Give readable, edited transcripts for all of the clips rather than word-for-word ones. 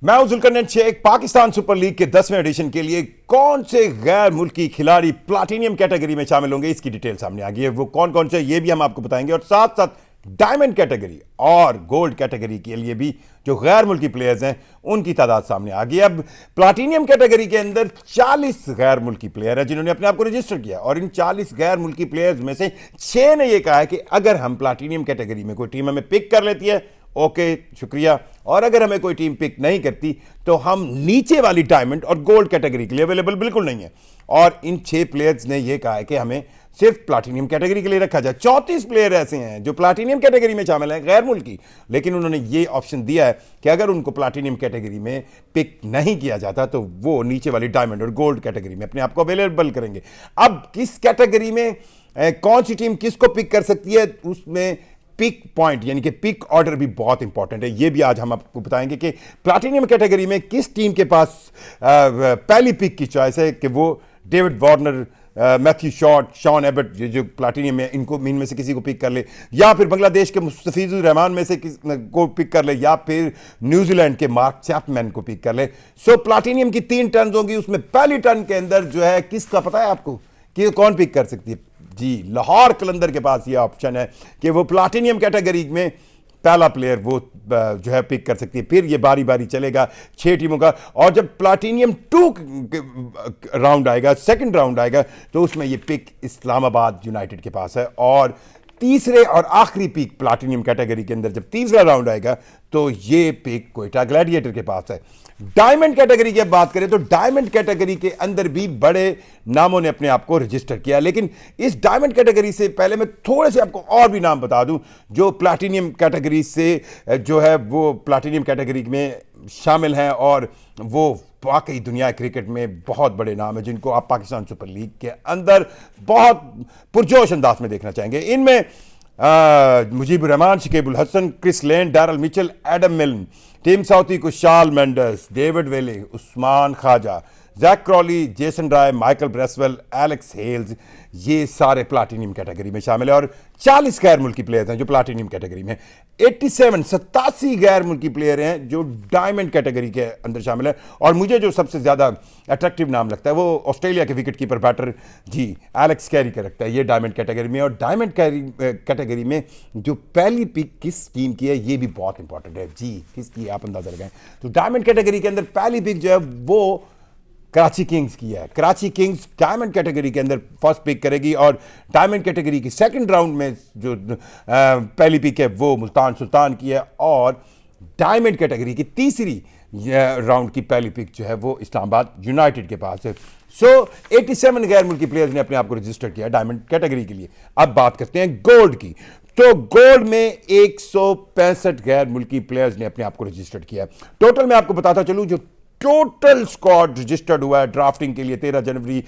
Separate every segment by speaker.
Speaker 1: मैं हूं Zulqarnain Sheikh. Pakistan super league के 10वें एडिशन के लिए कौन से गैर मुल्की खिलाड़ी प्लाटिनियम कैटेगरी में शामिल होंगे, इसकी डिटेल सामने आ गई है। वो कौन कौन से, ये भी हम आपको बताएंगे। और साथ साथ डायमंड कैटेगरी और गोल्ड कैटेगरी के लिए भी जो गैर मुल्की प्लेयर्स हैं उनकी तादाद सामने आ गई। अब प्लाटिनियम कैटेगरी के अंदर 40 गैर मुल्की प्लेयर हैं जिन्होंने अपने आप को रजिस्टर किया, और इन 40 गैर मुल्की प्लेयर्स में से 6 ने यह कहा है कि अगर हम प्लाटिनियम कैटेगरी में कोई टीम हमें पिक कर लेती है, ओके शुक्रिया, और अगर हमें कोई टीम पिक नहीं करती तो हम नीचे वाली डायमंड और गोल्ड कैटेगरी के लिए अवेलेबल बिल्कुल नहीं है। और इन 6 प्लेयर्स ने यह कहा है कि हमें सिर्फ प्लाटिनियम कैटेगरी के लिए रखा जाए। 34 प्लेयर ऐसे हैं जो प्लाटिनियम कैटेगरी में शामिल हैं, गैर मुल्की, लेकिन उन्होंने ये ऑप्शन दिया है कि अगर उनको प्लाटिनियम कैटेगरी में पिक नहीं किया जाता तो वो नीचे वाली डायमंड और गोल्ड कैटेगरी में अपने आप को अवेलेबल करेंगे। अब किस कैटेगरी में कौन सी टीम किसको पिक कर सकती है, उसमें पिक पॉइंट यानी कि पिक ऑर्डर भी बहुत इंपॉर्टेंट है। ये भी आज हम आपको बताएंगे कि प्लैटिनियम कैटेगरी में किस टीम के पास पहली पिक की चॉइस है, कि वो David Warner, Matthew Short, Sean Abbott जो प्लैटिनियम में, इनमें से किसी को पिक कर ले, या फिर बांग्लादेश के मुस्तफिजुर रहमान में से को पिक कर ले, या फिर न्यूजीलैंड के मार्क चैपमैन को पिक कर ले। सो प्लैटिनियम की 3 टर्न होंगी, उसमें पहली टर्न के अंदर जो है किसका पता है आपको कि कौन पिक कर सकती है? जी, लाहौर कलंदर के पास ये ऑप्शन है कि वो प्लाटिनियम कैटेगरी में पहला प्लेयर वो जो है पिक कर सकती है। फिर ये बारी बारी चलेगा 6 टीमों का, और जब प्लाटिनियम 2 राउंड आएगा, सेकंड राउंड आएगा, तो उसमें ये पिक इस्लामाबाद यूनाइटेड के पास है। और तीसरे और आखिरी पिक प्लाटिनियम कैटेगरी के अंदर जब तीसरा राउंड आएगा तो ये पिक क्वेटा ग्लैडिएटर के पास है। डायमंड कैटेगरी की बात करें तो डायमंड कैटेगरी के अंदर भी बड़े नामों ने अपने आप को रजिस्टर किया, लेकिन इस डायमंड कैटेगरी से पहले मैं थोड़े से आपको और भी नाम बता दूं जो प्लैटिनियम कैटेगरी से जो है वो प्लैटिनियम कैटेगरी में शामिल हैं, और वो वाकई दुनिया क्रिकेट में बहुत बड़े नाम हैं जिनको आप पाकिस्तान सुपर लीग के अंदर बहुत पुरजोश अंदाज में देखना चाहेंगे। इनमें Mujibur Rahman, Shakibul Hasan, Chris Lynn, Daryl Mitchell, Adam Milne, Tim Southee, Kusal Mendis, David Willey, Usman Khawaja, Zak Crawley, Jason Roy, Michael Bracewell, Alex Hales, ये सारे प्लाटिनियम कैटेगरी में शामिल है। और 40 गैर मुल्की प्लेयर हैं जो प्लाटिनियम कैटेगरी में, 87 गैर मुल्की प्लेयर हैं जो डायमंड कैटेगरी के अंदर शामिल है। और मुझे जो सबसे ज़्यादा अट्रैक्टिव नाम लगता है वो ऑस्ट्रेलिया के विकेट कीपर बैटर जी एलेक्स कैरी का लगता है, ये डायमंड कैटेगरी में। और डायमंड कैटेगरी में जो पहली पिक किस टीम की है ये भी बहुत इंपॉर्टेंट है। जी, किसकी है आप अंदाजा लगाएं। तो डायमंड कैटेगरी के अंदर पहली पिक जो है वो कराची किंग्स की है। कराची किंग्स डायमंड कैटेगरी के अंदर फर्स्ट पिक करेगी, और डायमंड कैटेगरी की सेकंड राउंड में जो पहली पिक है वो मुल्तान सुल्तान की है, और डायमंड कैटेगरी की तीसरी राउंड की पहली पिक जो है वो इस्लामाबाद यूनाइटेड के पास है। सो 87 गैर मुल्की प्लेयर्स ने अपने आप को रजिस्टर किया डायमंड कैटेगरी के लिए। अब बात करते हैं गोल्ड की। तो गोल्ड में 165 गैर मुल्की प्लेयर्स ने अपने आप को रजिस्टर किया। टोटल मैं आपको बताता चलूं, जो टोटल स्क्वाड रजिस्टर्ड हुआ है ड्राफ्टिंग के लिए 13 जनवरी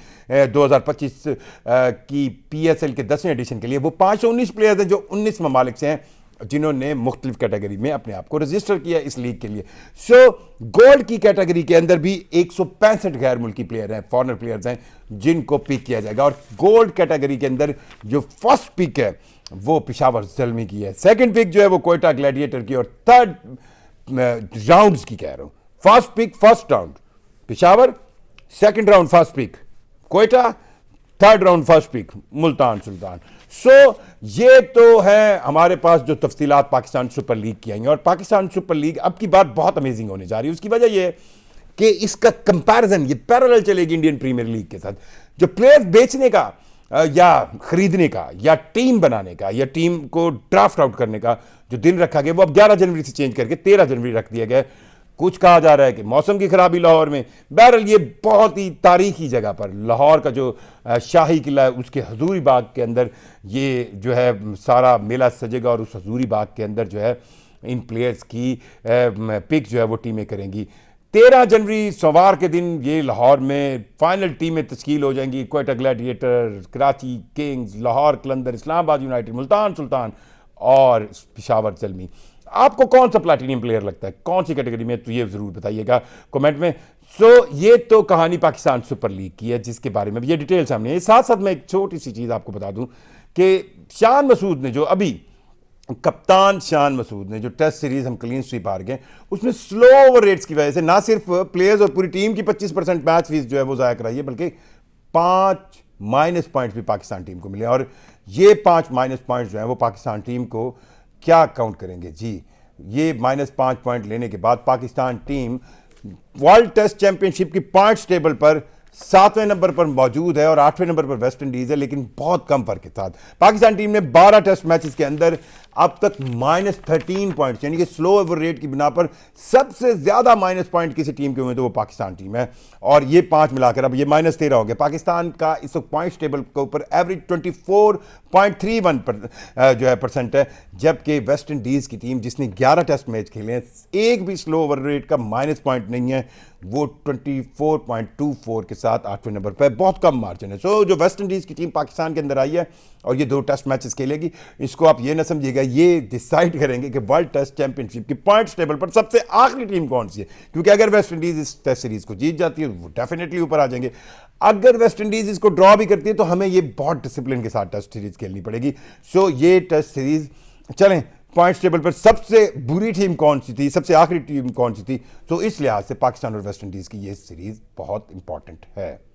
Speaker 1: 2025 की पीएसएल के 10वें एडिशन के लिए, वो 519 प्लेयर्स हैं जो 19 ममालिक से हैं जिन्होंने मुख्तलिफ कैटेगरी में अपने आप को रजिस्टर किया इस लीग के लिए। सो गोल्ड की कैटेगरी के अंदर भी 165 गैर मुल्की प्लेयर हैं, फॉरेनर प्लेयर्स हैं जिनको पिक किया जाएगा। और गोल्ड कैटेगरी के अंदर जो फर्स्ट पिक है वो पेशावर ज़ल्मी की है, सेकंड पिक जो है वो क्वेटा ग्लैडिएटर की, और थर्ड राउंड्स की कह रहा हूं। First pick first round Peshawar, second round first pick Quetta, third round first pick Multan Sultan. So ये तो है हमारे पास जो तफसीलात पाकिस्तान सुपर लीग की आई हैं। और पाकिस्तान सुपर लीग अब की बात बहुत अमेजिंग होने जा रही है। उसकी वजह यह है कि इसका कंपैरिजन, ये पैरेलल चलेगी इंडियन प्रीमियर लीग के साथ। जो प्लेयर्स बेचने का या खरीदने का या टीम बनाने का या टीम को ड्राफ्ट आउट करने का जो दिन रखा गया वो अब 11 जनवरी से चेंज करके 13 जनवरी रख दिया गया। कुछ कहा जा रहा है कि मौसम की खराबी लाहौर में, बहरहाल ये बहुत ही तारीखी जगह पर लाहौर का जो शाही किला है उसके हजूरी बाग के अंदर ये जो है सारा मेला सजेगा, और उस हजूरी बाग के अंदर जो है इन प्लेयर्स की पिक जो है वो टीमें करेंगी। 13 जनवरी सोमवार के दिन ये लाहौर में फाइनल टीमें तश्कील हो जाएंगी। क्वेटा ग्लैडिएटर, कराची किंग्स, लाहौर कलंदर, इस्लामाबाद यूनाइटेड, मुल्तान सुल्तान और पेशावर ज़ल्मी। आपको कौन सा प्लैटिनियम प्लेयर लगता है, कौन सी कैटेगरी में, तो ये जरूर बताइएगा कमेंट में। सो ये तो कहानी पाकिस्तान सुपर लीग की है जिसके बारे में भी ये डिटेल सामने है। साथ साथ मैं एक छोटी सी चीज़ आपको बता दूं कि शान मसूद ने जो अभी कप्तान शान मसूद ने जो टेस्ट सीरीज हम क्लीन स्वीप हार गए उसमें स्लो ओवर रेट्स की वजह से ना सिर्फ प्लेयर्स और पूरी टीम की 25% मैच फीस जो है वो ज़ाया कराई है, बल्कि 5 माइनस पॉइंट्स भी पाकिस्तान टीम को मिले। और ये 5 माइनस पॉइंट्स जो है वो पाकिस्तान टीम को क्या काउंट करेंगे जी। ये -5 पॉइंट लेने के बाद Pakistan team world test championship की पॉइंट्स टेबल पर 7वें नंबर पर मौजूद है और 8वें नंबर पर वेस्ट इंडीज है, लेकिन बहुत कम फर्क के साथ। पाकिस्तान टीम ने 12 टेस्ट मैचेस के अंदर अब तक -13 पॉइंट्स, यानी कि स्लो ओवर रेट की बिना पर सबसे ज्यादा माइनस पॉइंट किसी टीम के हुए तो वो पाकिस्तान टीम है। और ये 5 मिलाकर अब ये -13 हो गया। पाकिस्तान का इस वक्त पॉइंट्स टेबल के ऊपर एवरेज 24.31 जो है परसेंट है, जबकि वेस्ट इंडीज की टीम जिसने 11 टेस्ट मैच खेले हैं, एक भी स्लो ओवर रेट का माइनस पॉइंट नहीं है, वो 24.24 के साथ 8वें नंबर पर, बहुत कम मार्जिन है। सो जो वेस्ट इंडीज की टीम पाकिस्तान के अंदर आई है और ये 2 टेस्ट मैचेस खेलेगी, इसको आप ये ना समझिएगा ये डिसाइड करेंगे कि वर्ल्ड टेस्ट चैंपियनशिप की पॉइंट्स टेबल पर सबसे आखिरी टीम कौन सी है। क्योंकि अगर वेस्ट इंडीज इस टेस्ट सीरीज को जीत जाती है वो डेफिनेटली ऊपर आ जाएंगे। अगर वेस्ट इंडीज इसको ड्रॉ भी करती है तो हमें ये बहुत डिसिप्लिन के साथ टेस्ट सीरीज खेलनी पड़ेगी। सो ये टेस्ट सीरीज चलें, पॉइंट्स टेबल पर सबसे बुरी टीम कौन सी थी, सबसे आखिरी टीम कौन सी थी, तो इस लिहाज से पाकिस्तान और वेस्ट इंडीज की ये सीरीज बहुत इंपॉर्टेंट है।